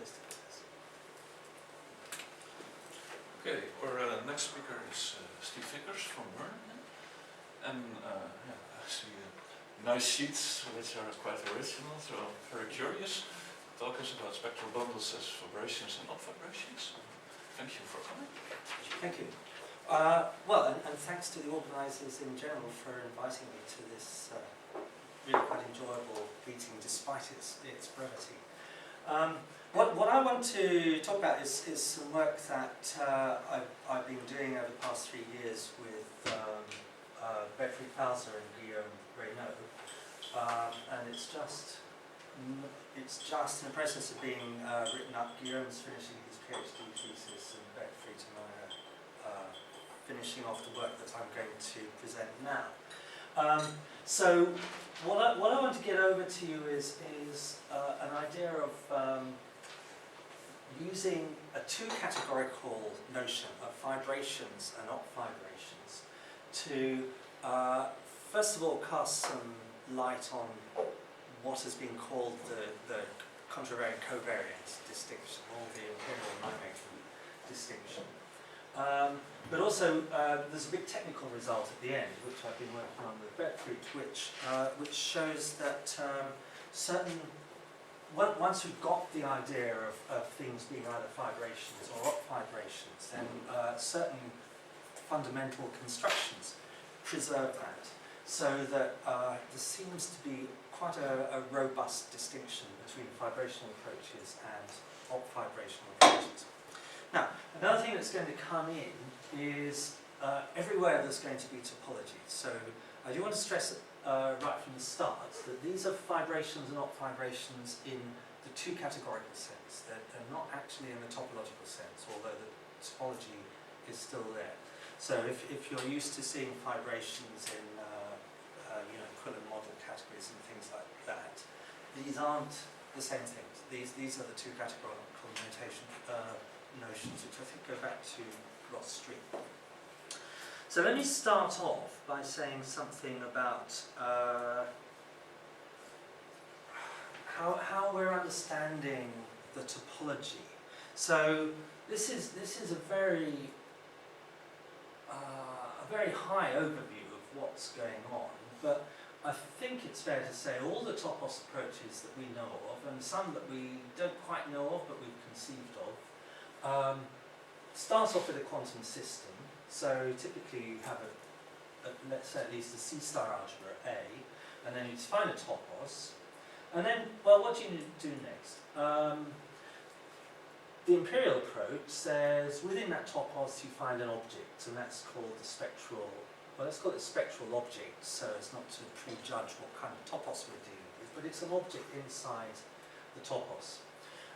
investigators. Okay, our next speaker is Steve Vickers from Birmingham, and yeah, I see nice sheets which are quite original, so I'm very curious. Talk us about spectral bundles as fibrations and opfibrations. Thank you for coming. Thank you. Well, and thanks to the organisers in general for inviting me to this really quite enjoyable meeting despite its brevity. What I want to talk about is some work that I've been doing over the past 3 years with Bertfried, Fauser and Guillaume, Raynaud, and it's just in the process of being written up. Guillaume's finishing his PhD thesis and Bertfried and I are finishing off the work that I'm going to present now. So what I want to get over to you is an idea of using a two-categorical notion of fibrations and opfibrations to first of all cast some light on what has been called the contravariant covariance distinction, or the Imperial and Nijmegen distinction. But also, there's a big technical result at the end, which I've been working on with Bertfried, which shows that once we've got the idea of things being either fibrations or opfibrations, then certain fundamental constructions preserve that, so that there seems to be quite a robust distinction between fibrational approaches and opfibrational approaches. Now, another thing that's going to come in is everywhere there's going to be topology. So I do want to stress right from the start that these are fibrations and opfibrations in the two categorical sense. They're not actually in the topological sense, although the topology is still there. So if you're used to seeing fibrations in Quillen model categories and things like that, these aren't the same things. These are the two categorical notions, which I think go back to Ross Street. So let me start off by saying something about how we're understanding the topology. So this is a very high overview of what's going on, but I think it's fair to say all the topos approaches that we know of, and some that we don't quite know of but we've conceived of, start off with a quantum system. So typically you have let's say at least a C-star algebra A, and then you define a topos, and then, well, what do you do next? The Imperial approach says within that topos you find an object, and that's called the spectral, well, let's call it spectral object, so as not to prejudge what kind of topos we're dealing with, but it's an object inside the topos.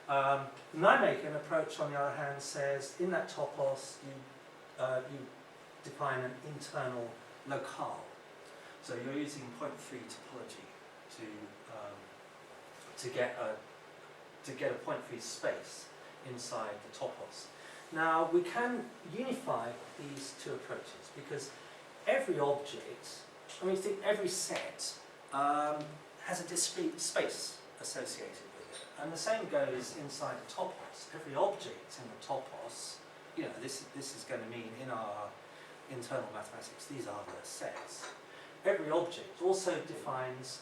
The Nijmegen approach, on the other hand, says in that topos you define an internal locale. So you're using point 3 topology to get a point 3 space inside the topos. Now we can unify these two approaches because every object, I mean, every set has a discrete space associated with it, and the same goes inside the topos. Every object in the topos, this is going to mean in our internal mathematics these are the sets. Every object also defines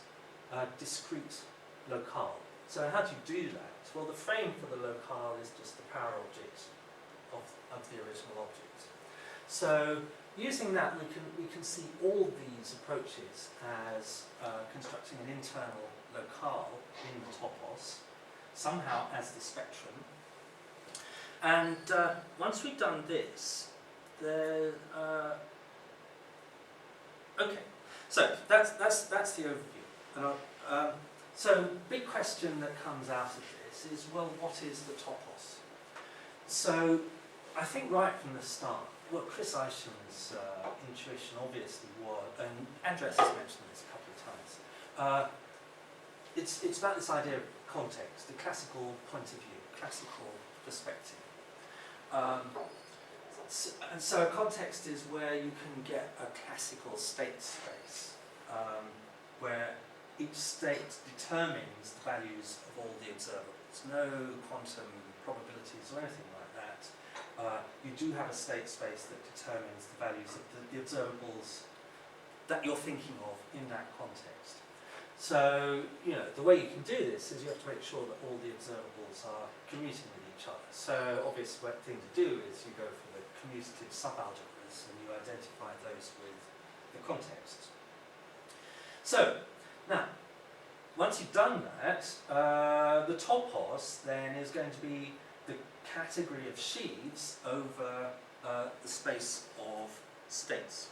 a discrete locale. So how do you do that? Well, the frame for the locale is just the power object of the original object. So using that, we can see all these approaches as constructing an internal locale in the topos, somehow as the spectrum. And once we've done this, okay. So that's the overview. And so big question that comes out of this is, well, what is the topos? So I think right from the start, well, Chris Eisham's intuition obviously was, and Andres has mentioned this a couple of times, it's about this idea of context, the classical point of view, classical perspective. And so a context is where you can get a classical state space, where each state determines the values of all the observables. No quantum probabilities or anything like that. You do have a state space that determines the values of the observables that you're thinking of in that context. So, you know, the way you can do this is you have to make sure that all the observables are commuting with each other. So, obvious thing to do is you go for the commutative subalgebras and you identify those with the context. So, now, once you've done that, the topos then is going to be the category of sheaves over the space of states.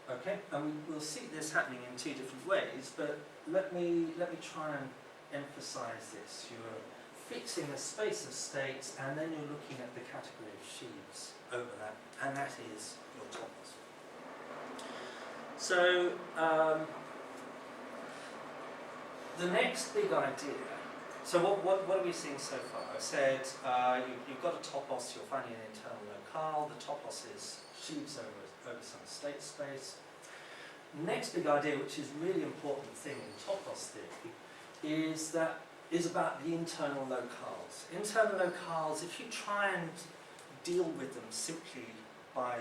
Okay, and we'll see this happening in two different ways, but let me try and emphasize this. You're fixing a space of states, and then you're looking at the category of sheaves over that, and that is your topos. So, the next big idea, so what are we seeing so far? I said you've got a topos, you're finding an internal locale, the topos is sheaves over some state space. Next big idea, which is a really important thing in topos theory, is about the internal locales. Internal locales, if you try and deal with them simply by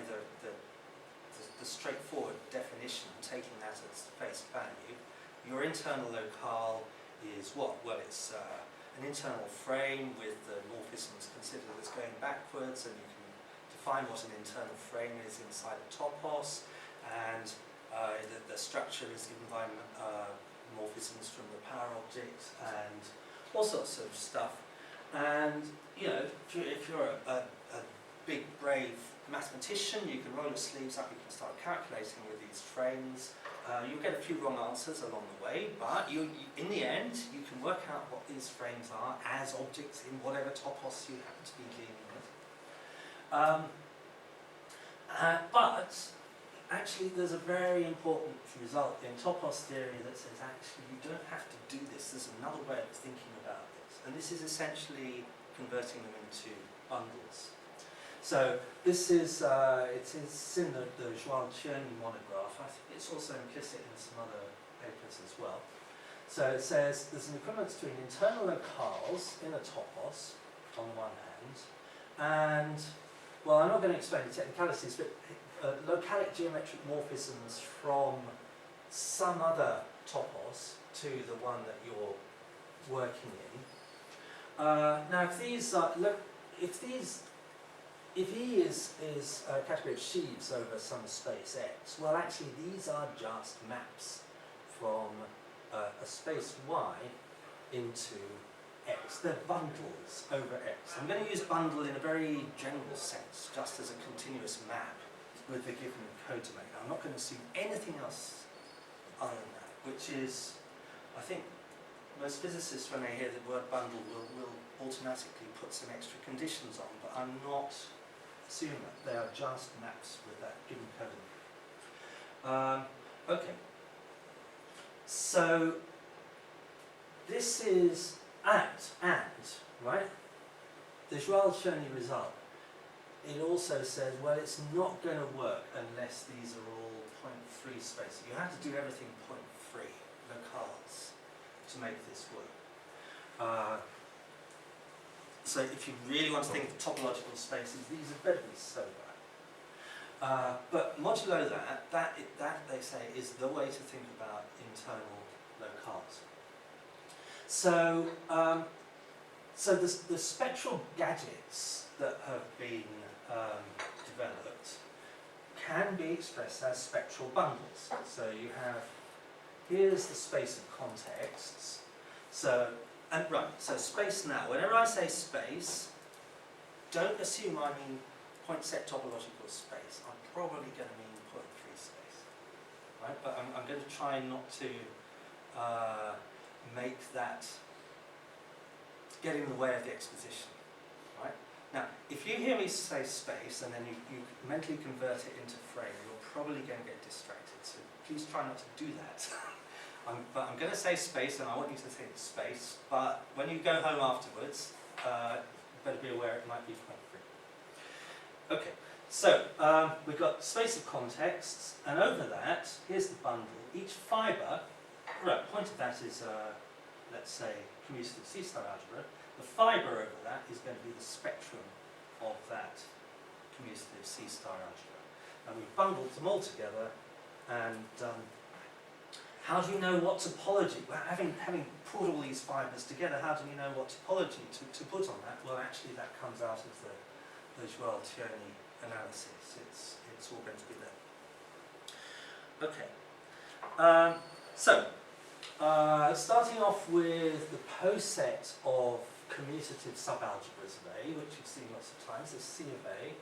the straightforward definition, taking that as face value, your internal locale is what? Well, it's an internal frame with the morphisms considered as going backwards, and you can define what an internal frame is inside a topos, and the structure is given by morphisms from the power object and all sorts of stuff. And you know, if you're a big brave mathematician, you can roll your sleeves up, you can start calculating with these frames. You'll get a few wrong answers along the way, but in the end, you can work out what these frames are as objects in whatever topos you happen to be dealing with. But actually, there's a very important result in topos theory that says actually you don't have to do this. There's another way of thinking about this, and this is essentially converting them into bundles. So this is it's in the João Cherney monograph. I think it's also implicit in some other papers as well. So it says there's an equivalence between internal locales in a topos on the one hand, and well, I'm not going to explain the technicalities, but localic geometric morphisms from some other topos to the one that you're working in. Now, if these are if E is a category of sheaves over some space X, well, actually these are just maps from a space Y into X. They're bundles over X. I'm going to use bundle in a very general sense, just as a continuous map with the given codomain. I'm not going to assume anything else other than that, which is, I think, most physicists, when they hear the word bundle, will automatically put some extra conditions on, but I'm not assuming that. They are just maps with that given codomain. Okay. So, this is right? The João Cherney result. It also says, well, it's not going to work unless these are all point-free spaces. You have to do everything point-free, locales, to make this work. So if you really want to think of topological spaces, these are better be so bad. But modulo that they say is the way to think about internal locales. So, so the spectral gadgets that have been developed can be expressed as spectral bundles. So you have, here's the space of contexts. So, so space now. Whenever I say space, don't assume I mean point set topological space. I'm probably going to mean point-free space, right? But I'm going to try not to make that get in the way of the exposition, right? Now, if you hear me say space and then you mentally convert it into frame, you're probably going to get distracted. So please try not to do that. But I'm going to say space, and I want you to think space. But when you go home afterwards, you better be aware it might be point-free. Okay, so we've got space of contexts, and over that, here's the bundle. Each fibre right, the point of that is, let's say, commutative C-star algebra. The fibre over that is going to be the spectrum of that commutative C-star algebra. And we've bundled them all together, and how do you know what topology, well, having put all these fibres together, how do you know what topology to put on that? Well, actually that comes out of the Joel-Tierney analysis. It's all going to be there. Okay. Starting off with the Postset of commutative subalgebras of A, which you've seen lots of times, is C of A.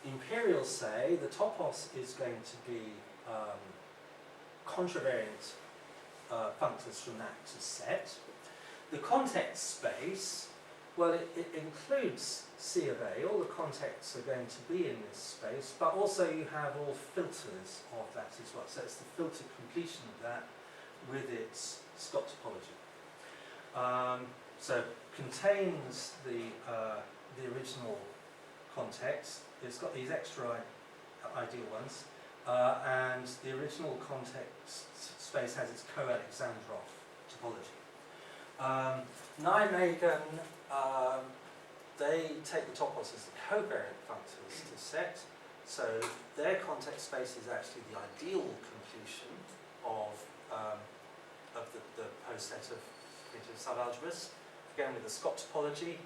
Imperials say the topos is going to be contravariant functors from that to set. The context space, well, it includes C of A. All the contexts are going to be in this space, but also you have all filters of that as well. So it's the filter completion of that with its Scott topology. So contains the original context. It's got these extra ideal ones, and the original context space has its co-Alexandrov topology. Nijmegen, they take the topos as the covariant functors to set, so their context space is actually the ideal completion of the post-set of commutative subalgebras, again with the Scott topology,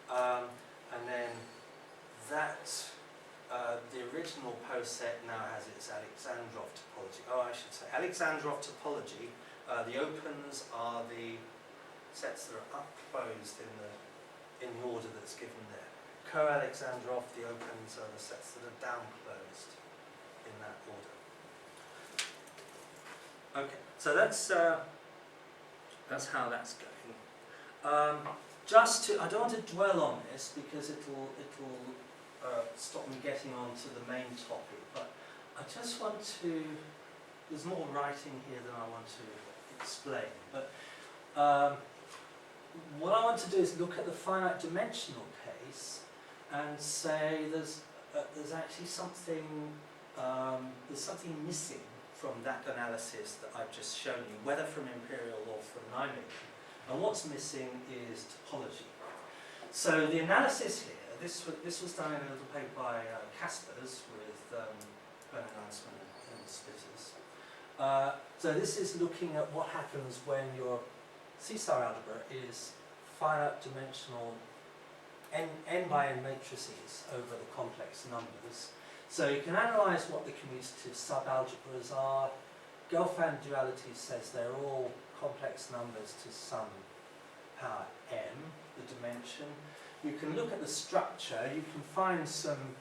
and then that the original post-set now has its Alexandrov topology. Oh, I should say Alexandrov topology. The opens are the sets that are upclosed in the order that's given there. Co-Alexandrov, the opens are the sets that are downclosed in that order. Okay, so that's how that's going. I don't want to dwell on this because it'll stop me getting on to the main topic, but I just want to, there's more writing here than I want to explain, but what I want to do is look at the finite dimensional case and say there's actually something, there's something missing from that analysis that I've just shown you, whether from Imperial or from Nijmegen. And what's missing is topology. So the analysis here, this was done in a little paper by Caspers with Bernard and Spitters. So this is looking at what happens when your C-star algebra is finite dimensional n by n matrices over the complex numbers. So you can analyse what the commutative subalgebras are. Gelfand duality says they're all complex numbers to some power m, the dimension. You can look at the structure. You can find some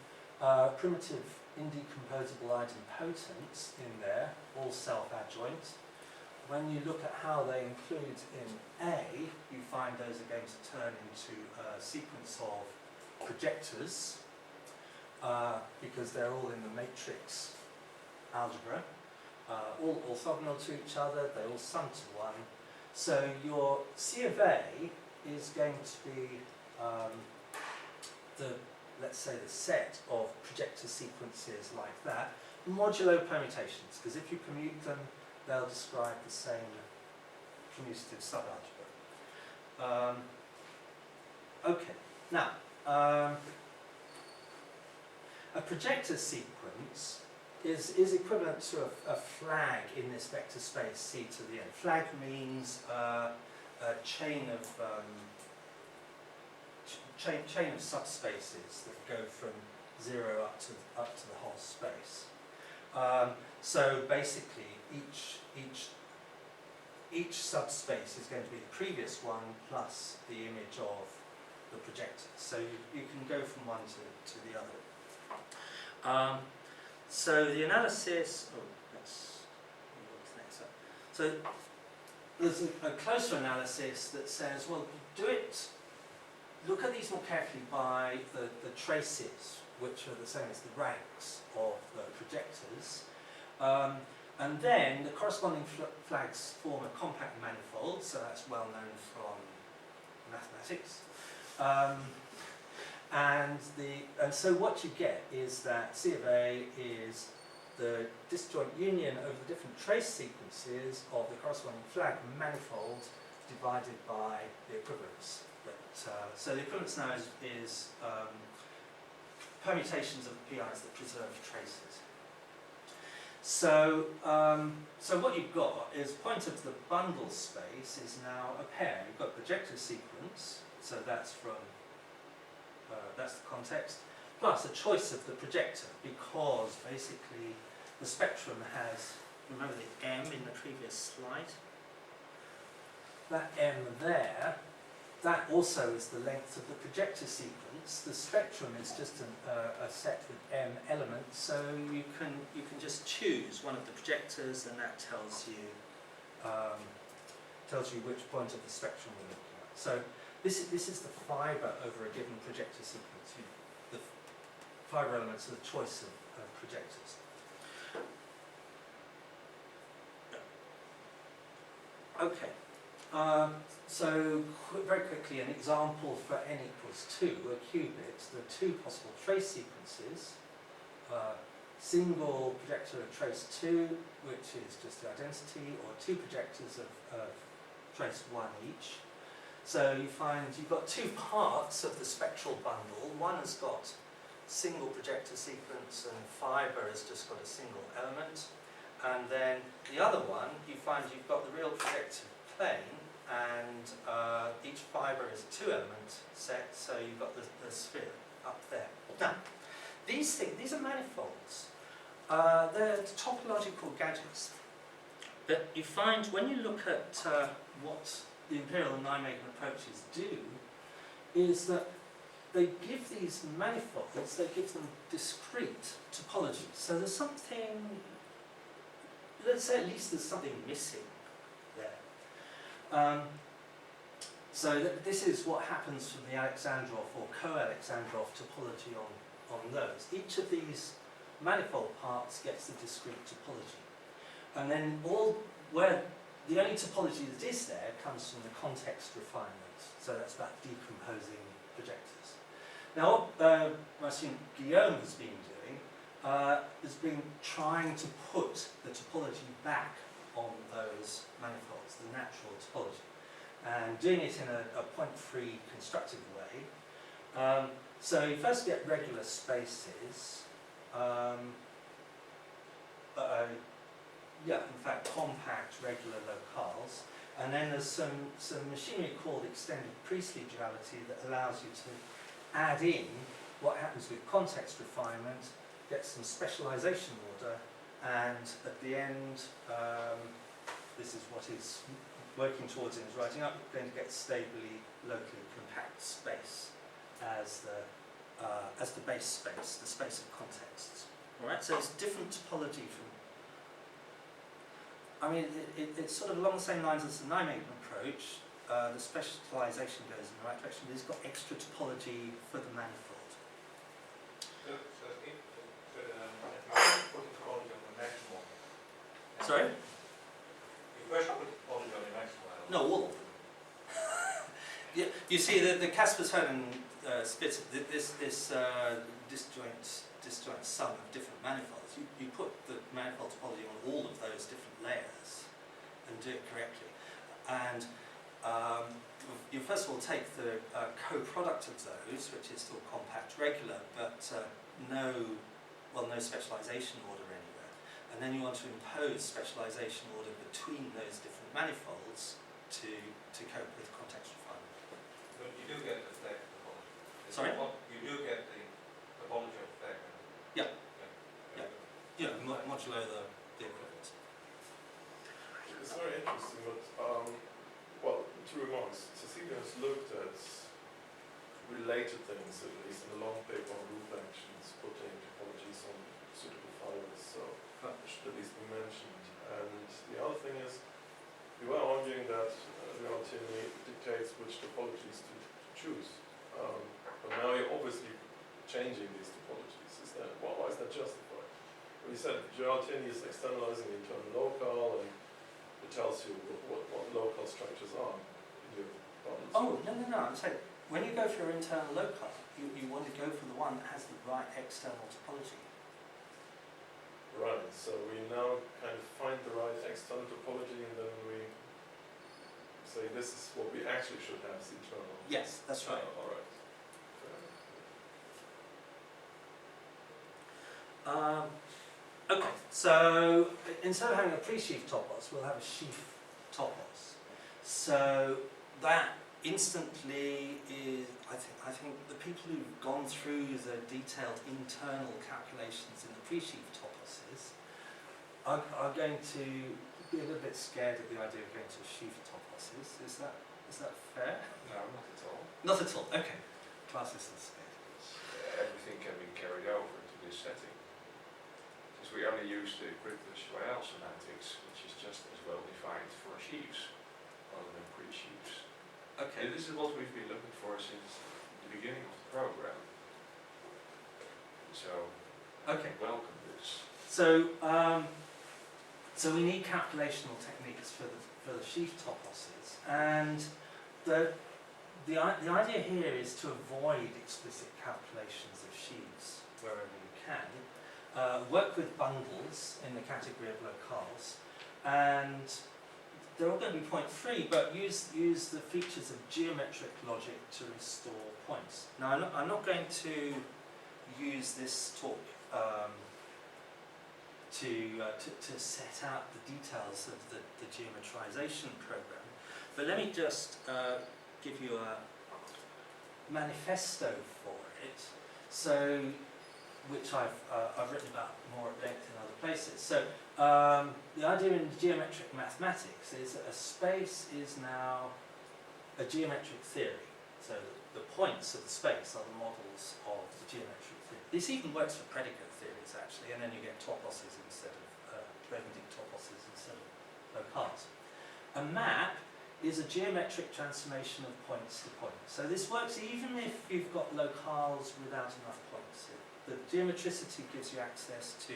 primitive indecomposable idempotents in there, all self-adjoint. When you look at how they include in A, you find those are going to turn into a sequence of projectors because they're all in the matrix algebra, all orthogonal to each other, they all sum to 1. So your C of A is going to be let's say the set of projector sequences like that, modulo permutations, because if you commute them, they'll describe the same commutative subalgebra. Okay, now, a projector sequence is equivalent to a flag in this vector space C to the n. Flag means a chain of subspaces that go from 0 up to the whole space. So basically, each subspace is going to be the previous one plus the image of the projector. So you can go from one to the other. So the analysis. Let's move on to the next one. So there's a closer analysis that says, well, look at these more carefully by the traces, which are the same as the ranks of the projectors. And then the corresponding flags form a compact manifold, so that's well known from mathematics. And so what you get is that C of A is the disjoint union over the different trace sequences of the corresponding flag manifold divided by the equivalence. So the equivalence now is permutations of PIs that preserve traces. So, so what you've got is pointer to the bundle space is now a pair. You've got projector sequence, so that's from that's the context, plus a choice of the projector, because basically the spectrum has, remember the M in the previous slide? That M there, that also is the length of the projector sequence. The spectrum is just a set with M elements, so you can just choose one of the projectors, and that tells you which point of the spectrum we're looking at. So this is the fibre over a given projector sequence. The fibre elements are the choice of projectors. Okay. So very quickly, an example for n equals 2, a qubit. There are two possible trace sequences. Single projector of trace 2, which is just the identity, or two projectors of trace 1 each. So you find you've got two parts of the spectral bundle. One has got single projector sequence, and fibre has just got a single element. And then the other one, you find you've got the real projective plane, and each fibre is a two-element set, so you've got the sphere up there. Now, these are manifolds. They're topological gadgets. But you find when you look at what the Imperial and Nijmegen approaches do, is that they give these manifolds, they give them discrete topologies. So there's something, let's say at least there's something missing there. So this is what happens from the Alexandrov or co-Alexandrov topology on those. Each of these manifold parts gets the discrete topology. And then where the only topology that is there comes from the context refinement. So that's about decomposing projectors. Now what my student Guillaume has been doing has been trying to put the topology back on those manifolds, the natural topology, and doing it in a point-free constructive way. So you first get regular spaces, in fact compact regular locales, and then there's some machinery called extended Priestley duality that allows you to add in what happens with context refinement, get some specialization order, and at the end, this is what he's working towards in his writing up, you're going to get stably locally compact space as the base space, the space of contexts. All right, so it's different topology from. I mean, it's sort of along the same lines as the Nijmegen approach. The specialization goes in the right direction, but it's got extra topology for the manifold. So if put topology on the next one. Sorry? You first put topology on the next one. No, all of them. You see the Caspar-Tonen split this disjoint sum of different manifolds. You put the manifold topology on all of those different layers and do it correctly. And you first of all take the co-product of those, which is still compact regular, but no specialization order anywhere. And then you want to impose specialization order between those different manifolds to cope with context refinement. But you do get the stack topology. Sorry? You do get the topology of stack. Yeah. Yeah, modulo the equivalent. It's very interesting, but well, two remarks. Cecilia has looked at related things, at least in a long paper on group actions, putting topologies on suitable fibres, so that should at least be mentioned. And the other thing is, you were arguing that reality dictates which topologies to choose. But now you're obviously changing these topologies. Why is that justified? Well, you said Geraldini is externalizing the internal locale, and it tells you what local structures are in your bundles. Oh, no. I'm saying, when you go for your internal locale, you want to go for the one that has the right external topology. Right, so we now kind of find the right external topology and then we say this is what we actually should have as internal. Yes, that's right. Alright. Okay, so instead of having a pre-sheaf topos, we'll have a sheaf topos. So that instantly is, I think the people who've gone through the detailed internal calculations in the pre-sheaf toposes are going to be a little bit scared at the idea of going to a sheaf toposes. Is that fair? No, not at all. Not at all. Okay, class is scared. Everything can be carried over into this setting. Because we only use the crypto-SQL semantics, which is just as well defined for sheaves, rather than pre-sheaves. Okay. And this is what we've been looking for since the beginning of the program. So, Okay. welcome this. So, so we need calculational techniques for the sheaf toposes, and the idea here is to avoid explicit calculations of sheaves wherever you can. Work with bundles in the category of locales, and they're all going to be point free, but use the features of geometric logic to restore points. Now, I'm not going to use this talk to set out the details of the geometrization program, but let me just give you a manifesto for it, so which I've written about more at length in other places. So the idea in geometric mathematics is that a space is now a geometric theory. So the points of the space are the models of the geometric theory. This even works for predicate theories actually, and then you get toposes instead of revenue toposes instead of locales. A map is a geometric transformation of points to points. So this works even if you've got locales without enough points. The geometricity gives you access to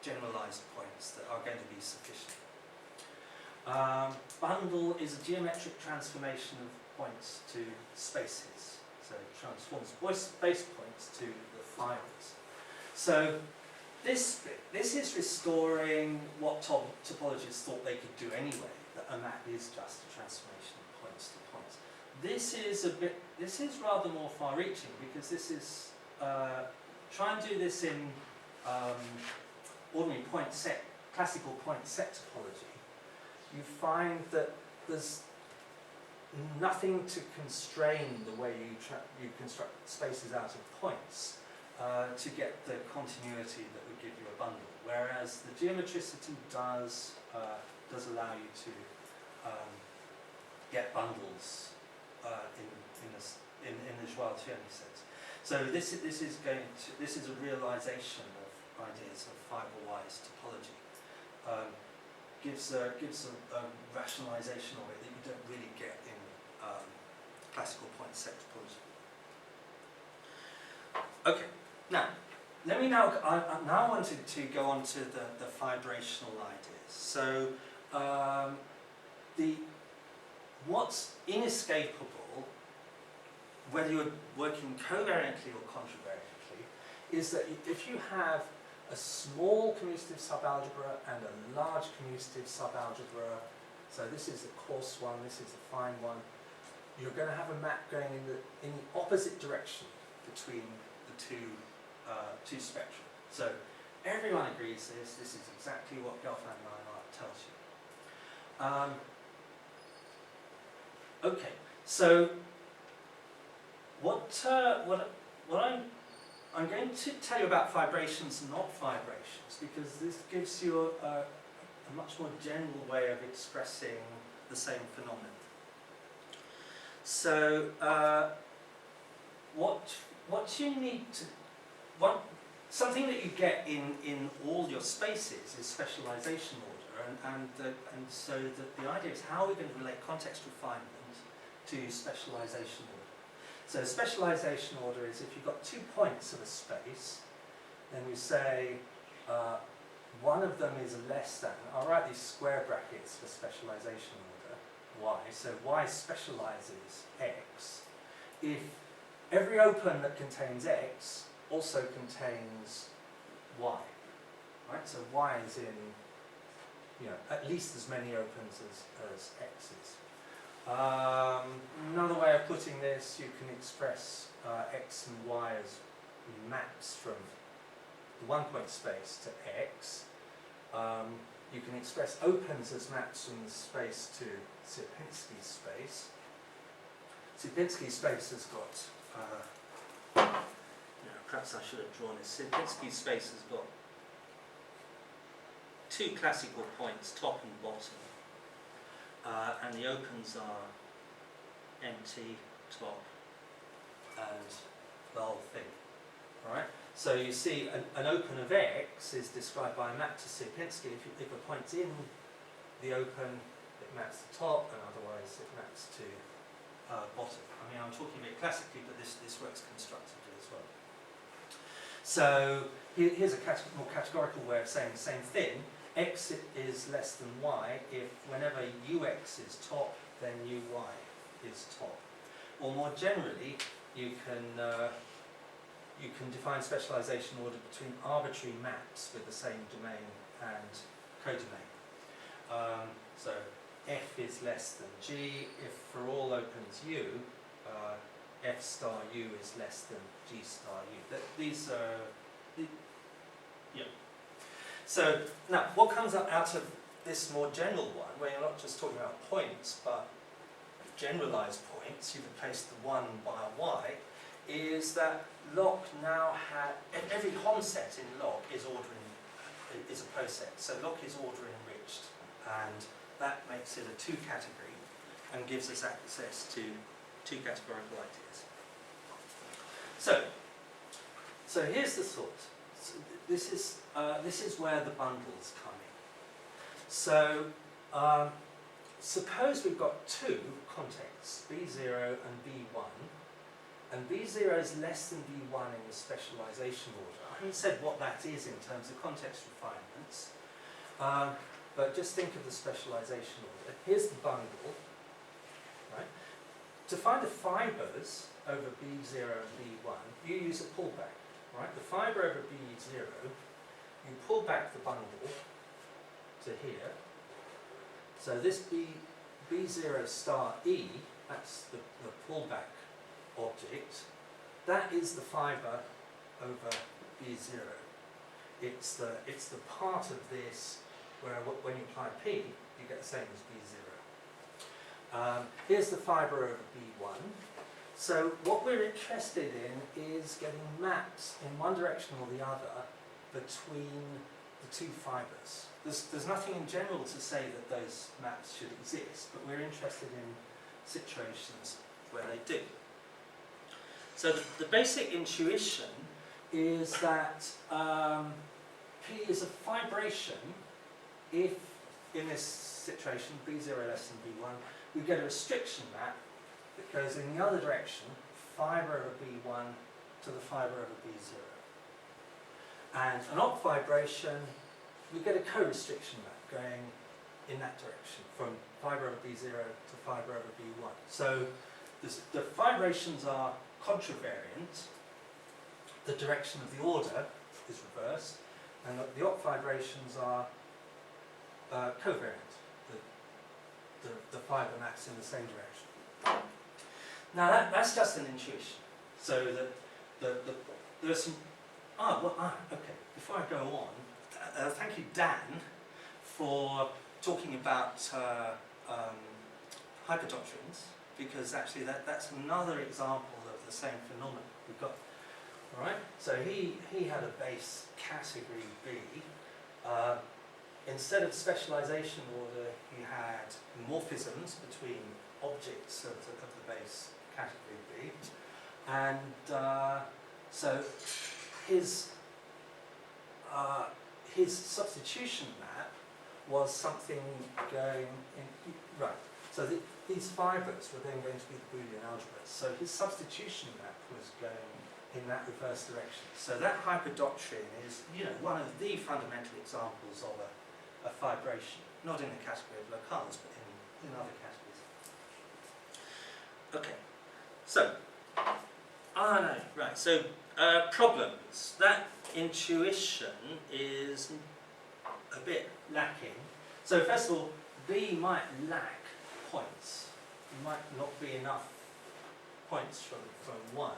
generalized points that are going to be sufficient. Bundle is a geometric transformation of points to spaces. So it transforms base points to the fibres. So this is restoring what topologists thought they could do anyway, that a map is just a transformation of points to points. This is rather more far-reaching, because this is try and do this in ordinary classical point set topology. You find that there's nothing to constrain the way you construct spaces out of points to get the continuity that would give you a bundle. Whereas the geometricity does allow you to get bundles in the Joao-Tierney sense. So this is a realization of ideas of fibrewise topology. Gives a rationalization of it that you don't really get in classical point set topology. Okay, now let me I wanted to go on to the fibrational ideas. So what's inescapable, whether you're working covariantly or contravariantly, is that if you have a small commutative subalgebra and a large commutative subalgebra, so this is a coarse one, this is a fine one, you're going to have a map going in the opposite direction between the two spectra. So everyone agrees this is exactly what Guillaume tells you. Okay, so I'm going to tell you about fibrations and opfibrations, because this gives you a much more general way of expressing the same phenomenon. So what you need to, something that you get in all your spaces is specialization order, and so the idea is how we're going to relate context refinement to specialization order. So specialization order is if you've got 2 points of a space, then we say one of them is less than, I'll write these square brackets for specialization order, y, so y specializes x, if every open that contains x also contains y. right? So y is in, you know, at least as many opens as x is. Another way of putting this, you can express x and y as maps from the one-point space to x. You can express opens as maps from the space to Sierpinski space. Sierpinski space has got, perhaps I should have drawn this. Sierpinski space has got two classical points, top and bottom, and the opens are empty, top, and the whole thing. All right. So you see, an open of x is described by a map to Sierpinski. If a point's in the open, it maps to top, and otherwise it maps to bottom. I mean, I'm talking a bit classically, but this works constructively as well. So here's a more categorical way of saying the same thing. X is less than y if whenever ux is top, then uy is top. Or more generally, you can define specialization order between arbitrary maps with the same domain and codomain. So f is less than g if for all opens u, f star u is less than g star u. These are, yeah. So now, what comes out of this more general one, where you're not just talking about points, but generalized points, you've replaced the 1 by a y, is that Locke now every Hom set in Locke is a Postset. So Locke is order enriched, and that makes it a 2 category and gives us access to 2 categorical ideas. So here's the thought. So this is where the bundles come in. So suppose we've got 2 contexts, B0 and B1, and B0 is less than B1 in the specialization order. I haven't said what that is in terms of context refinements, but just think of the specialization order. Here's the bundle, right? To find the fibres over B0 and B1, you use a pullback, right? The fibre over B0, you pull back the bundle to here. So this B0 star E, that's the pullback object, that is the fibre over B0. It's the part of this where when you apply P, you get the same as B0. Here's the fibre over B1. So what we're interested in is getting maps in one direction or the other between the 2 fibres. There's nothing in general to say that those maps should exist, but we're interested in situations where they do. So the basic intuition is that P is a fibration if, in this situation, B0 less than B1, we get a restriction map that goes in the other direction, fibre over B1 to the fibre over B0. And an opfibration, we get a co-restriction map going in that direction, from fibre over B0 to fibre over B1. So the fibrations are contravariant, the direction of the order is reversed, and the opfibrations are covariant. The fibre maps in the same direction. Now that's just an intuition. So there are some. Okay. Before I go on, thank you, Dan, for talking about hyperdoctrines, because actually that's another example of the same phenomenon we've got. All right. So he had a base category B. Instead of specialization order, he had morphisms between objects of the base category B, and so his substitution map was something going in right. So these fibres were then going to be the Boolean algebras. So his substitution map was going in that reverse direction. So that hyperdoctrine is, one of the fundamental examples of a fibration, not in the category of locales, but in other categories. Okay, so, right, so problems. That intuition is a bit lacking. So first of all, B might lack points. There might not be enough points from 1.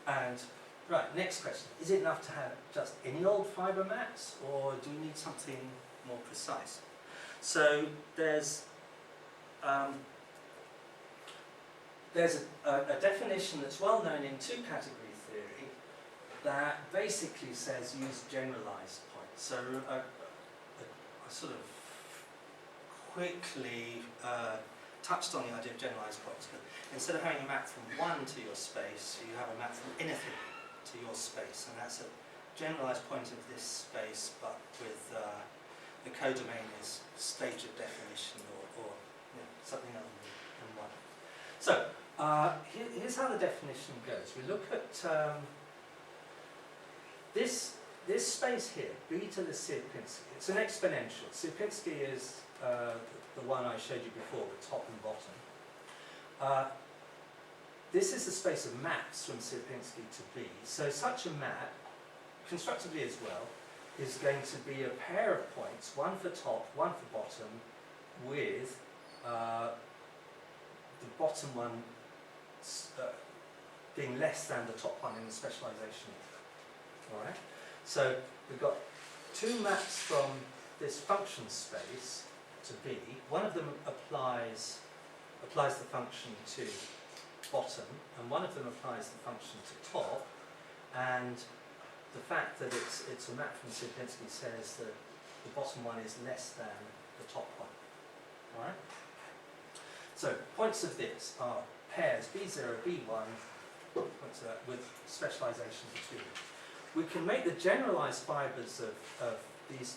And right, next question. Is it enough to have just any old fibre maps, or do we need something more precise? So there's a definition that's well known in 2-category theory that basically says use generalized points. So I sort of quickly touched on the idea of generalized points, but instead of having a map from 1 to your space, you have a map from anything to your space, and that's a generalized point of this space, but with the codomain is stage of definition or something other than 1. So here's how the definition goes. We look at this space here, B to the Sierpinski. It's an exponential. Sierpinski is the one I showed you before, the top and bottom. This is the space of maps from Sierpinski to B. So such a map, constructively as well, is going to be a pair of points, one for top, one for bottom, with the bottom one being less than the top one in the specialization order. All right? So we've got 2 maps from this function space to B. One of them applies the function to bottom, and one of them applies the function to top, and the fact that it's a map from Sierpinski says that the bottom one is less than the top one. All right? So points of this are pairs B0, B1, points of that, with specialization between them. We can make the generalized fibres of these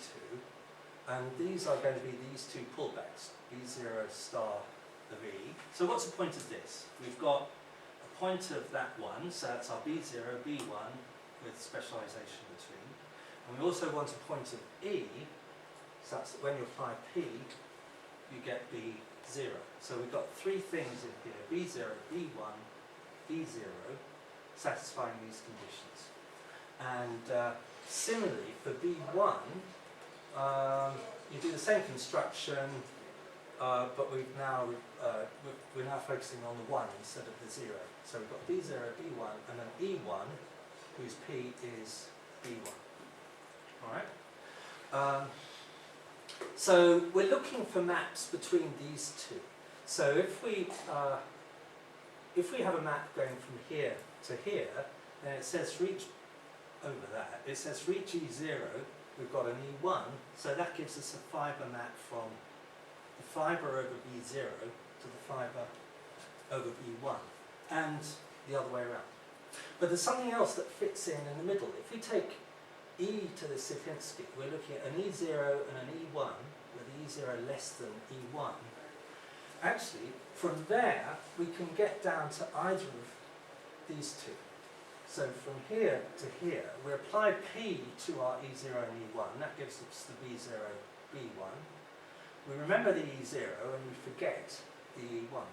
2, and these are going to be these 2 pullbacks, B0 star of E. So what's the point of this? We've got a point of that one, so that's our B0, B1 with specialization between. And we also want a point of E, such that when you apply P, you get B0. So we've got 3 things in here, B0, B1, B0, satisfying these conditions. And similarly, for B1, you do the same construction, but we're now focusing on the 1 instead of the 0. So we've got B0, B1, and then E1, whose P is B1. All right. So we're looking for maps between these 2. So if we have a map going from here to here, then it says for each over that, it says for each E0, we've got an E1, so that gives us a fibre map from the fibre over B0 to the fibre over B1, and the other way around. But there's something else that fits in the middle. If we take E to the Sierpinski, we're looking at an E0 and an E1, with E0 less than E1. Actually, from there, we can get down to either of these 2. So from here to here, we apply P to our E0 and E1, that gives us the B0, B1. We remember the E0 and we forget the E1.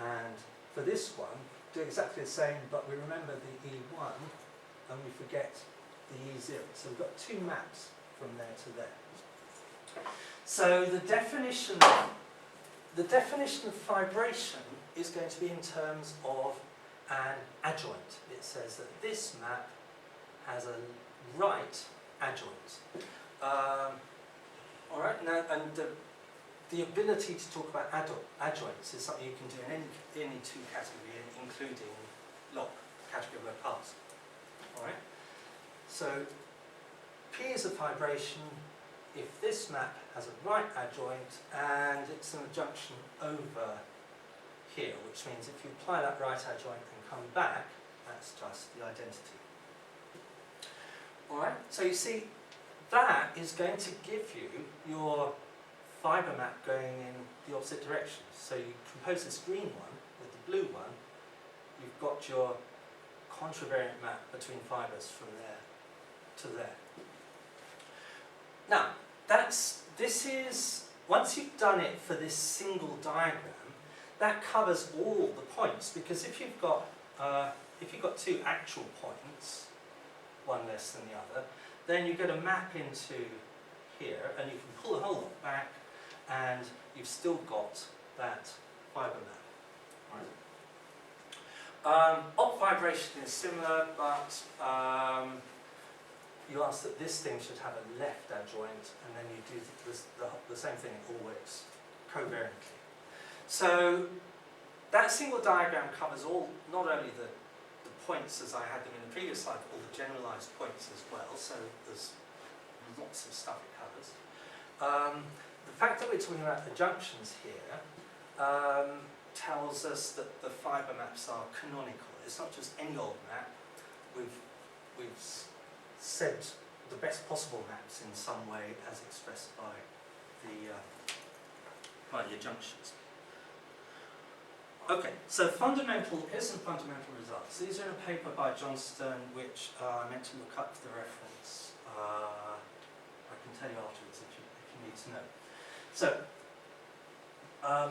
And for this one, do exactly the same, but we remember the E1 and we forget the E0. So we've got 2 maps from there to there. So the definition of fibration is going to be in terms of an adjoint. It says that this map has a right adjoint. All right, now, and the ability to talk about adjoints is something you can do in any 2 category, including category of locales. All right. So P is a fibration if this map has a right adjoint and it's an adjunction over here, which means if you apply that right adjoint and come back, that's just the identity. All right. So you see, that is going to give you your fibre map going in the opposite direction. So you compose this green one with the blue one, you've got your contravariant map between fibres from there to there. Now, once you've done it for this single diagram, that covers all the points, because if you've got 2 actual points, one less than the other, then you get a map into here, and you can pull the whole lot back, and you've still got that fibre map. Opfibration is similar, but you ask that this thing should have a left adjoint, and then you do the same thing always, covariantly. So that single diagram covers all, not only the points as I had them in the previous slide, but all the generalized points as well, so there's lots of stuff it covers. The fact that we're talking about the junctions here tells us that the fibre maps are canonical. It's not just any old map. We've said the best possible maps in some way as expressed by the junctions. Okay, so here's some fundamental results. These are in a paper by Johnston, which I meant to look up the reference. I can tell you afterwards if you need to know. So, I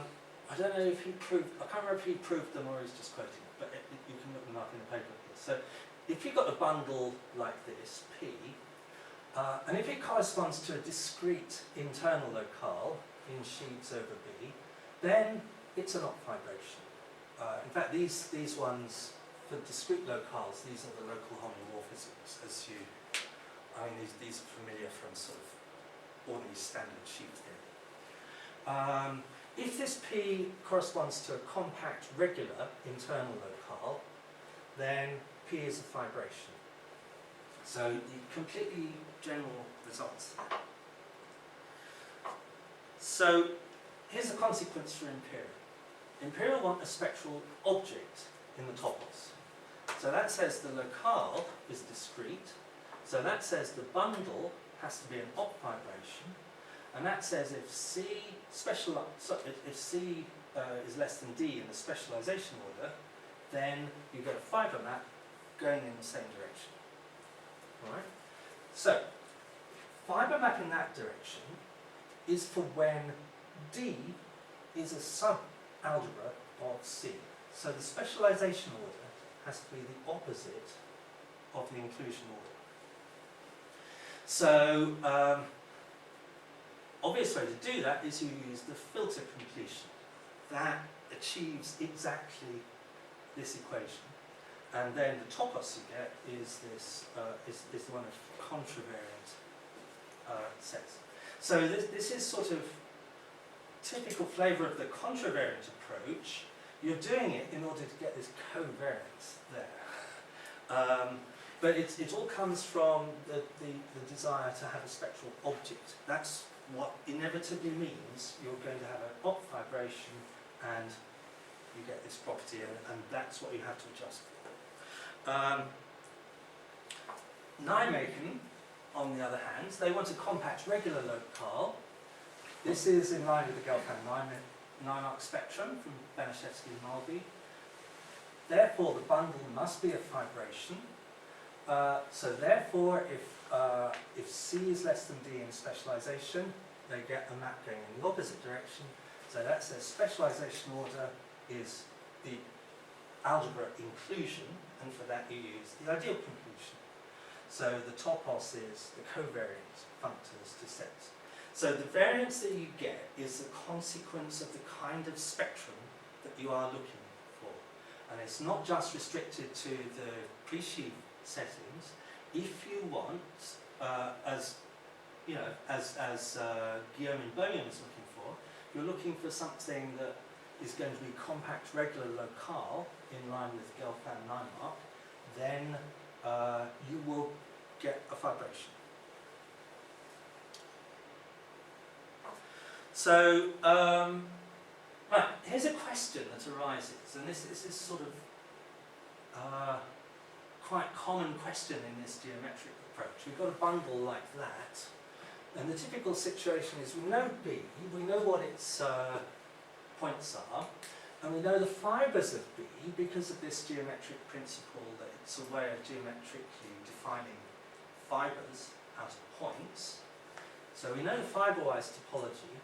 don't know if he proved, I can't remember if he proved them or he's just quoting it, but you can look them up in the paper here. So, if you've got a bundle like this, P, and if it corresponds to a discrete internal locale in sheaves over B, then it's an opfibration. In fact, these ones, for discrete locales, these are the local homeomorphisms, these are familiar from sort of ordinary standard sheet theory. If this P corresponds to a compact regular internal locale, then P is a fibration. So the completely general results. So here's the consequence for Imperial. Imperial want a spectral object in the topos. So that says the locale is discrete. So that says the bundle has to be an opfibration. And that says if C is less than D in the specialization order, then you get a fibre map going in the same direction. All right? So, fibre map in that direction is for when D is a sub-algebra of C. So the specialization order has to be the opposite of the inclusion order. So, obvious way to do that is you use the filter completion. That achieves exactly this equation. And then the topos you get is this is the one of contravariant sets. So this is sort of typical flavour of the contravariant approach. You're doing it in order to get this covariance there. But it all comes from the desire to have a spectral object. That's what inevitably means you're going to have an opfibration and you get this property, and that's what you have to adjust for. Nijmegen, on the other hand, they want a compact regular locale. This is in line with the Gelfand-Nijmark spectrum from Banaszewski and Mulvey. Therefore, the bundle must be a fibration. So therefore, if C is less than D in specialization, they get a map going in the opposite direction. So that says specialization order is the algebra inclusion, and for that you use the ideal conclusion. So the topos is the covariant functors to sets. So the variance that you get is the consequence of the kind of spectrum that you are looking for. And it's not just restricted to the pre-sheaf settings. If you want, as Guillaume in Birmingham is looking for, you're looking for something that is going to be compact regular locale in line with Gelfand-Nijmark, then you will get a fibration. So, right, here's a question that arises, and this is sort of quite common question in this geometric approach. We've got a bundle like that, and the typical situation is we know B, we know what its points are, and we know the fibres of B because of this geometric principle that it's a way of geometrically defining fibres out of points. So we know the fibrewise topology,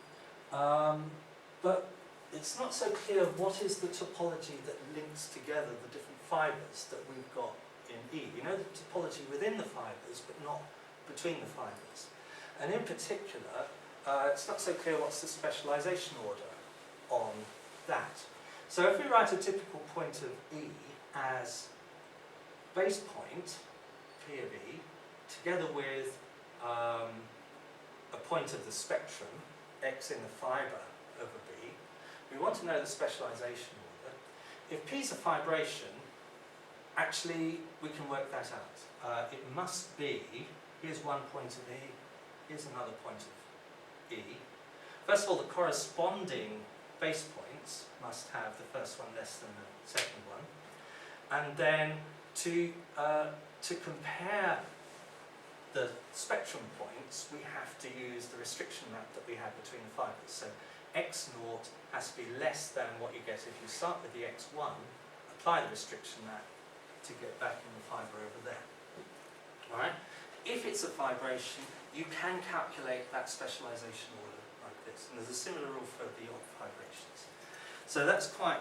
but it's not so clear what is the topology that links together the different fibres that we've got in E. We know the topology within the fibres, but not between the fibres. And in particular, it's not so clear what's the specialization order on that. So if we write a typical point of E as base point, P of E, together with a point of the spectrum, X in the fibre over B, we want to know the specialization order. If P is a fibration, actually we can work that out. It must be, here's one point of E, here's another point of E. First of all, the corresponding base points must have the first one less than the second one. And then to compare the spectrum points, we have to use the restriction map that we have between the fibres. So x naught has to be less than what you get if you start with the x1, apply the restriction map to get back in the fibre over there. Alright? If it's a fibration, you can calculate that specialization order like this. And there's a similar rule for the opfibrations. So that's quite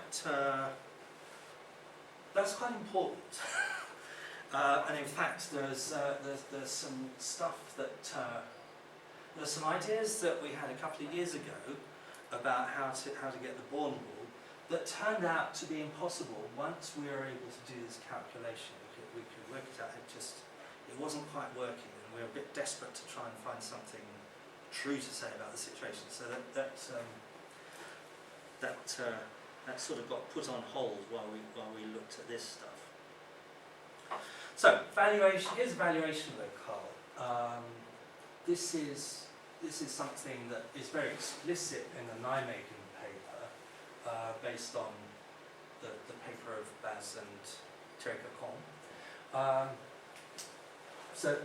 important. And in fact, there's some stuff that there's some ideas that we had a couple of years ago about how to get the Born rule that turned out to be impossible once we were able to do this calculation. We could work it out. It wasn't quite working, and we were a bit desperate to try and find something true to say about the situation. So that sort of got put on hold while we looked at this stuff. So valuation. Here's a valuation locale. This is something that is very explicit in the Nijmegen paper, based on the paper of Baz and Terry-Cacon. So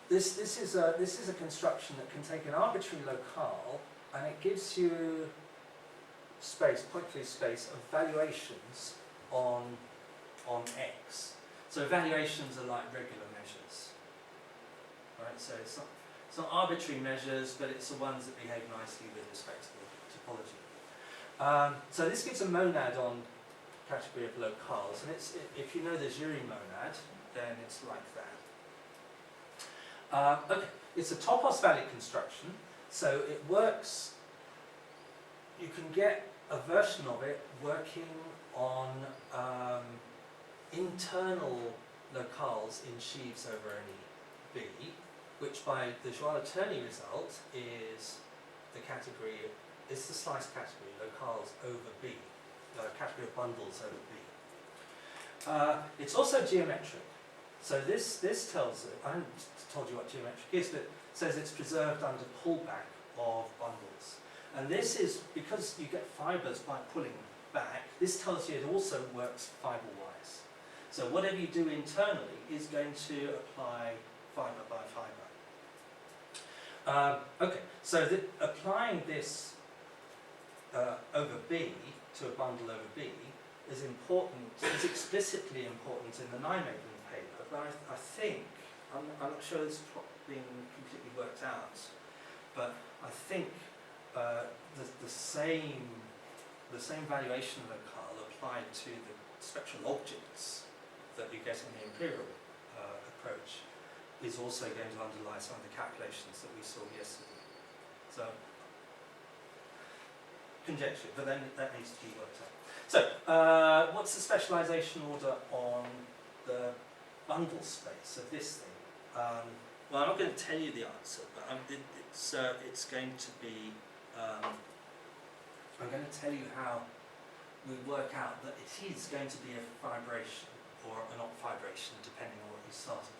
this is a construction that can take an arbitrary locale, and it gives you space, point-free space of valuations on X. So valuations are like regular measures, right? So it's not arbitrary measures, but it's the ones that behave nicely with respect to the topology. So this gives a monad on category of locales, and if you know the Jury monad, then it's like that. Okay, it's a topos value construction, so it works. You can get a version of it working on internal locales in sheaves over any B, which by the Joie-le-Tourney result is the category, is the slice category, locales over B, category of bundles over B. It's also geometric. So this tells it, I haven't told you what geometric is, but it says it's preserved under pullback of bundles. And this is, because you get fibres by pulling back, this tells you it also works fibrewise. So whatever you do internally is going to apply fibre by fibre. Okay, so applying this over B to a bundle over B is important, is explicitly important in the Nijmegen paper, but I think, I'm not sure it's been completely worked out, but I think the same valuation locale applied to the spectral objects that we get in the Imperial approach is also going to underlie some of the calculations that we saw yesterday. So, conjecture, but then that needs to be worked out. So, what's the specialization order on the bundle space of this thing? Well, I'm not going to tell you the answer, but it's going to be. I'm going to tell you how we work out that it is going to be a fibration or an opfibration, depending on what you started with.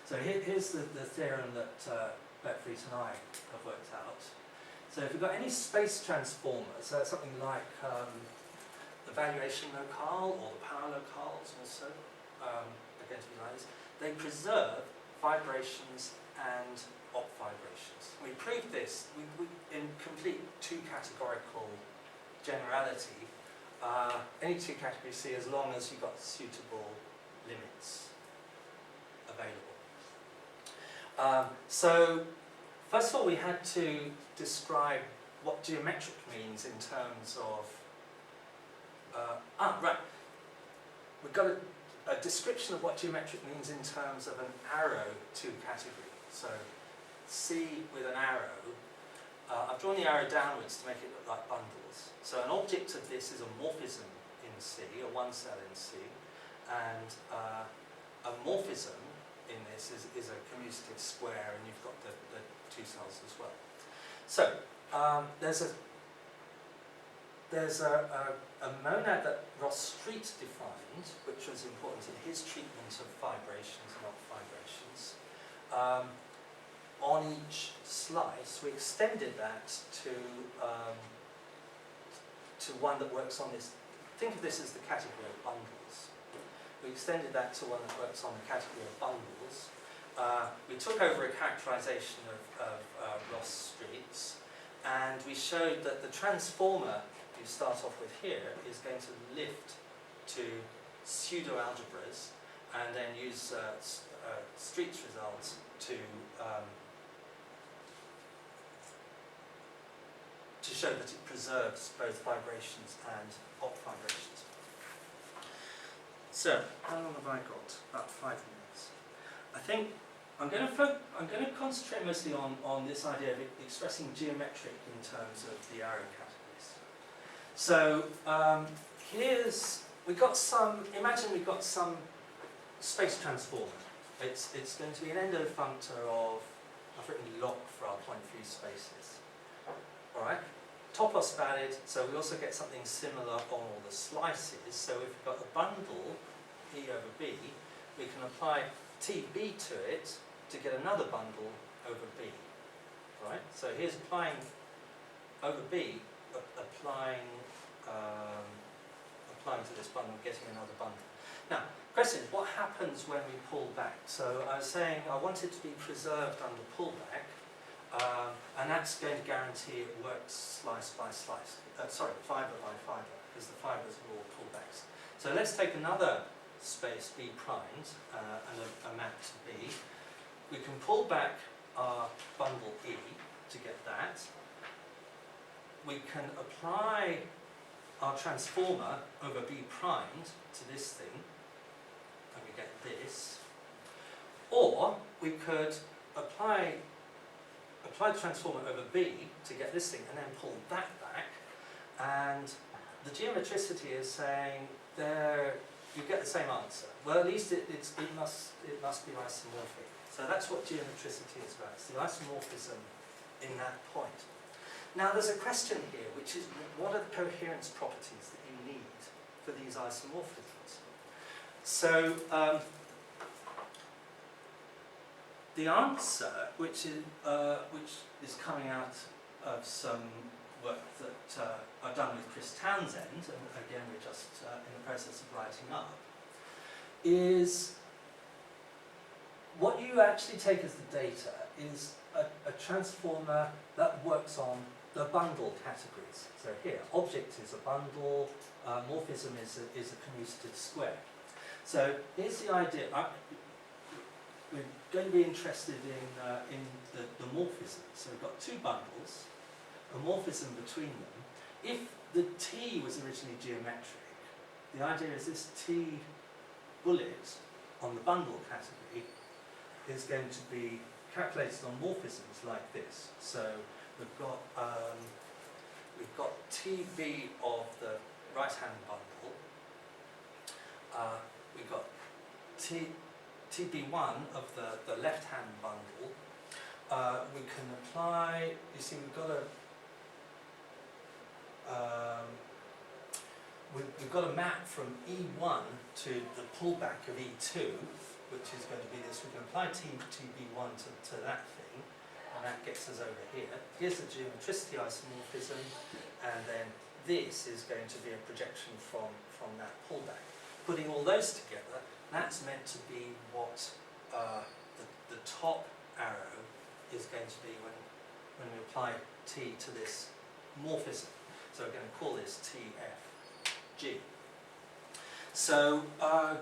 So here's the theorem that Bertfried and I have worked out. So if we've got any space transformer, so that's something like the valuation locale or the power locales also, are going to be like this, they preserve fibrations and opfibrations. We proved this in complete two-categorical generality. Any two categories C, as long as you've got suitable limits available. So first of all, we had to describe what geometric means in terms of right. We've got a description of what geometric means in terms of an arrow two category. So C with an arrow. I've drawn the arrow downwards to make it look like bundles. So an object of this is a morphism in C, a one cell in C, and a morphism in this is a commutative square, and you've got the two cells as well. So there's a monad that Ross Street defined, which was important in his treatment of fibrations and opfibrations. On each slice, we extended that to one that works on this. Think of this as the category of bundles. We extended that to one that works on the category of bundles. We took over a characterization of Ross Street's, and we showed that the transformer you start off with here is going to lift to pseudo-algebras and then use Street's results to show that it preserves both fibrations and opfibrations. So, how long have I got? About 5 minutes. I think I'm going to concentrate mostly on this idea of expressing geometric in terms of the arrow categories. So imagine we've got some space transformer. It's going to be an endofunctor of, I've written loc for our point free spaces. Alright, topos valid, so we also get something similar on all the slices. So if we've got a bundle, E over B, we can apply TB to it to get another bundle over B. Right? So here's applying over B, applying to this bundle, getting another bundle. Now, question is, what happens when we pull back? So I was saying I want it to be preserved under pullback, and that's going to guarantee it works slice by slice. Fibre by fibre, because the fibres are all pullbacks. So let's take another space B primed and a map to B. We can pull back our bundle E to get that. We can apply our transformer over B primed to this thing, and we get this. Or we could apply the transformer over B to get this thing, and then pull that back. And the geometricity is saying there you get the same answer. Well, at least it must be isomorphic. So that's what geometricity is about. It's the isomorphism in that point. Now there's a question here, which is what are the coherence properties that you need for these isomorphisms? So the answer, which is coming out of some work that I've done with Chris Townsend, and again we're just in the process of writing up, is what you actually take as the data is a transformer that works on the bundle categories. So here, object is a bundle, morphism is a commutative square. So here's the idea. We're going to be interested in the morphism. So we've got two bundles, a morphism between them. If the T was originally geometric, the idea is this T bullet on the bundle category is going to be calculated on morphisms like this. So we've got TB of the right-hand bundle. We've got TB1 of the left-hand bundle. We can apply. You see, we've got a map from E1 to the pullback of E2, which is going to be this. We can apply TB1 to that thing, and that gets us over here. Here's the geometricity isomorphism, and then this is going to be a projection from that pullback. Putting all those together, that's meant to be what the top arrow is going to be when we apply T to this morphism. So we're going to call this TFG. So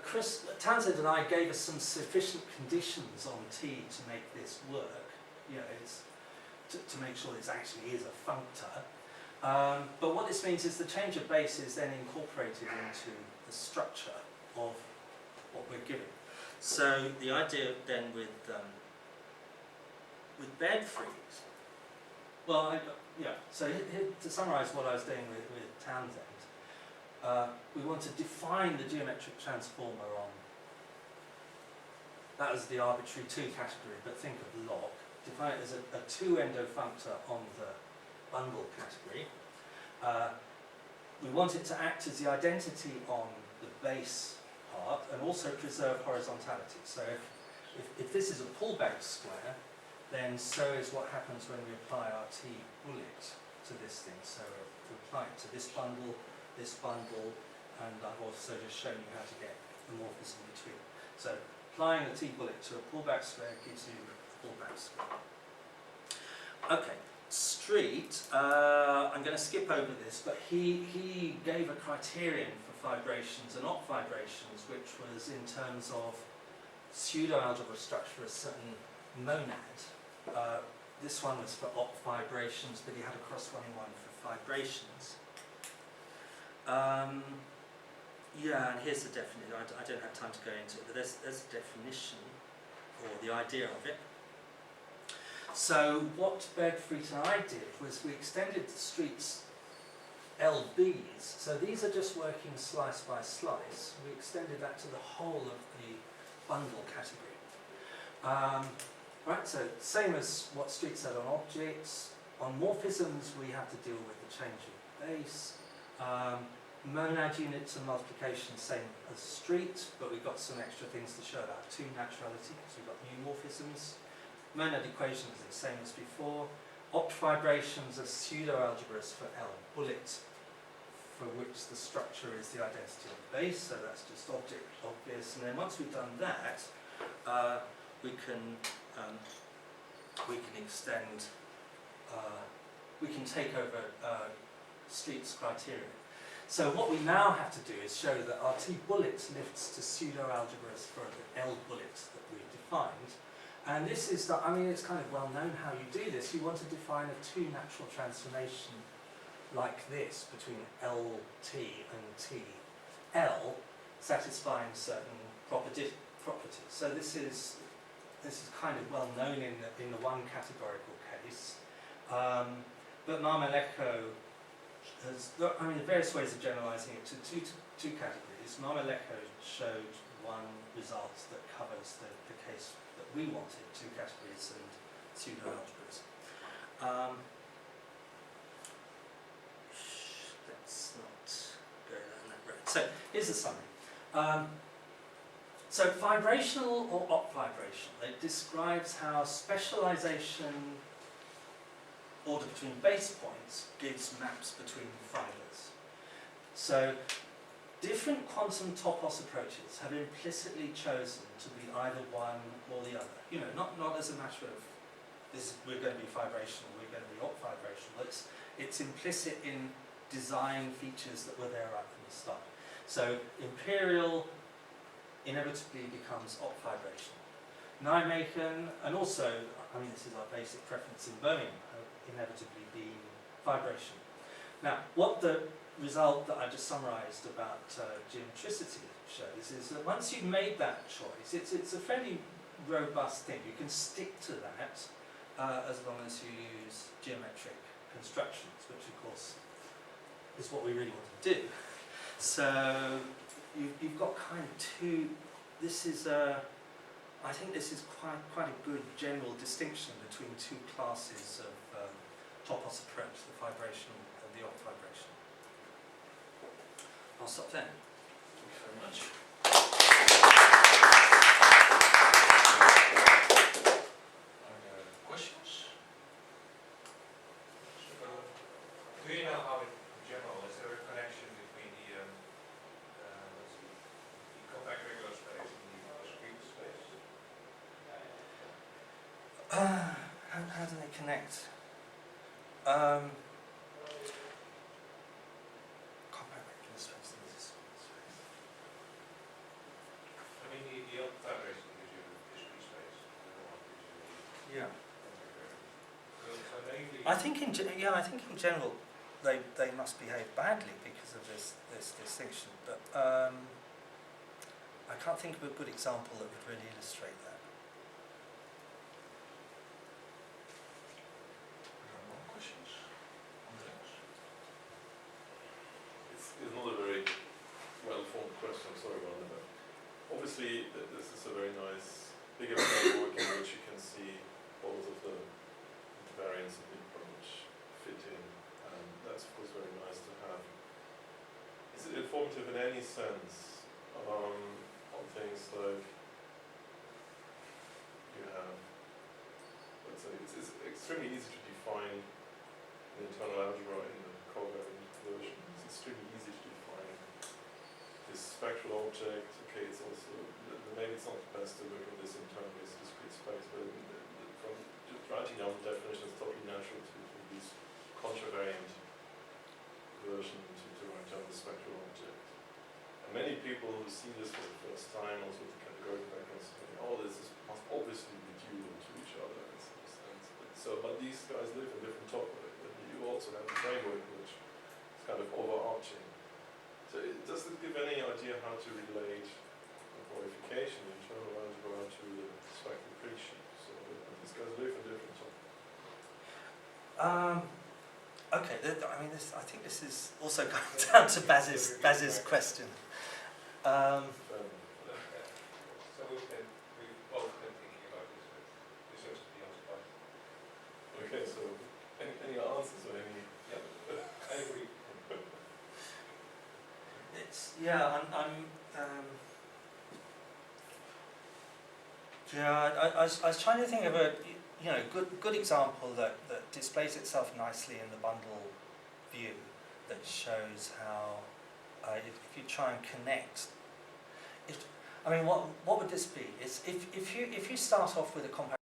Chris Townsend and I gave us some sufficient conditions on T to make this work. You know, to make sure this actually is a functor. But what this means is the change of base is then incorporated into the structure of what we're given. So the idea then with with Bertfried, well, so to summarise what I was doing with Townsend, we want to define the geometric transformer on, that was the arbitrary 2 category, but think of log, define it as a 2 endofunctor on the bundle category. We want it to act as the identity on the base part and also preserve horizontality. So if this is a pullback square, then so is what happens when we apply our T bullet to this thing. So we apply it to this bundle, and I've also just shown you how to get the morphism between. So applying a T bullet to a pullback square gives you a pullback square. Okay, Street, I'm going to skip over this, but he gave a criterion for fibrations and opfibrations, which was in terms of pseudo-algebra structure of a certain monad. This one was for opfibrations, but he had a corresponding one for fibrations. Yeah, and here's the definition. I don't have time to go into it, but there's a definition, or the idea of it. So what Bertfried and I did was we extended the Street's LBs. So these are just working slice by slice. We extended that to the whole of the bundle category. Right, so same as what Street said on objects. On morphisms, we have to deal with the change of base. Monad units and multiplication, same as Street, but we've got some extra things to show about 2 naturality, because we've got new morphisms. Monad equations are the same as before. Optvibrations are pseudo-algebras for L bullet, for which the structure is the identity of the base, so that's just object obvious. And then once we've done that, we can extend, we can take over Street's criterion. So what we now have to do is show that our T bullet lifts to pseudo-algebras for the L bullet that we've defined. And this is, I mean, it's kind of well known how you do this. You want to define a 2 natural transformation like this between LT and TL, satisfying certain properties. So this is kind of well known in the one categorical case. But Marmolejo has, I mean, various ways of generalizing it to two categories. Marmolejo showed one result that covers the case that we wanted, 2 categories and pseudo-algebras. Let's not go down that road. So here's the summary. So fibrational or opvibrational, it describes how specialization order between base points gives maps between fibres. So different quantum topos approaches have implicitly chosen to be either one or the other. You know, not as a matter of this, we're going to be fibrational, we're going to be opfibrational. It's implicit in design features that were there right from the start. So Imperial inevitably becomes opfibration. Nijmegen, and also, I mean, this is our basic preference in Birmingham, inevitably being fibration. Now, what the result that I just summarised about geometricity shows is that once you've made that choice, it's a fairly robust thing. You can stick to that as long as you use geometric constructions, which of course is what we really want to do. So you've got kind of 2. This is I think this is quite a good general distinction between 2 classes of topos approach, the fibration and the optvibration. I'll stop there. Thank you very much. Are there questions? Do you know how, in general, is there a connection between the compact regular space and the discrete space? How do they connect? Compact regular space and discrete space. I mean, the optvibration gives you discrete space. Yeah. So mainly. I think in general they must behave badly because of this distinction, but I can't think of a good example that would really illustrate that. obviously, this is a very nice bigger framework in which you can see both of the variance and the approach fit in, and that's of course very nice to have. Is it informative in any sense on things like you have, let's say, it's extremely easy to define the internal algebra in the covariant version. It's extremely easy to define this spectral object. Okay, it's also, maybe it's not the best to look at this internally as a discrete space, but from just writing down the definition, it's totally natural to use contravariant version to write down the spectral object. And many people who see this for the first time, also with the categorical background, say, oh, must obviously be dual to each other in some sense. But these guys live in different topics, and you also have a framework which is kind of overarching. So does it give any idea how to relate the qualification, the internal algebra, to the spectral preheat? So these guys live in different topics. Okay, I mean, I think this is also going down to Baz's question. So we've both been thinking about this, but this has to be answered by. Okay, so any answers or any? Yeah, I agree. I was trying to think of a good example that displays itself nicely in the bundle view, that shows how if you try and connect, what would this be? It's if you start off with a compound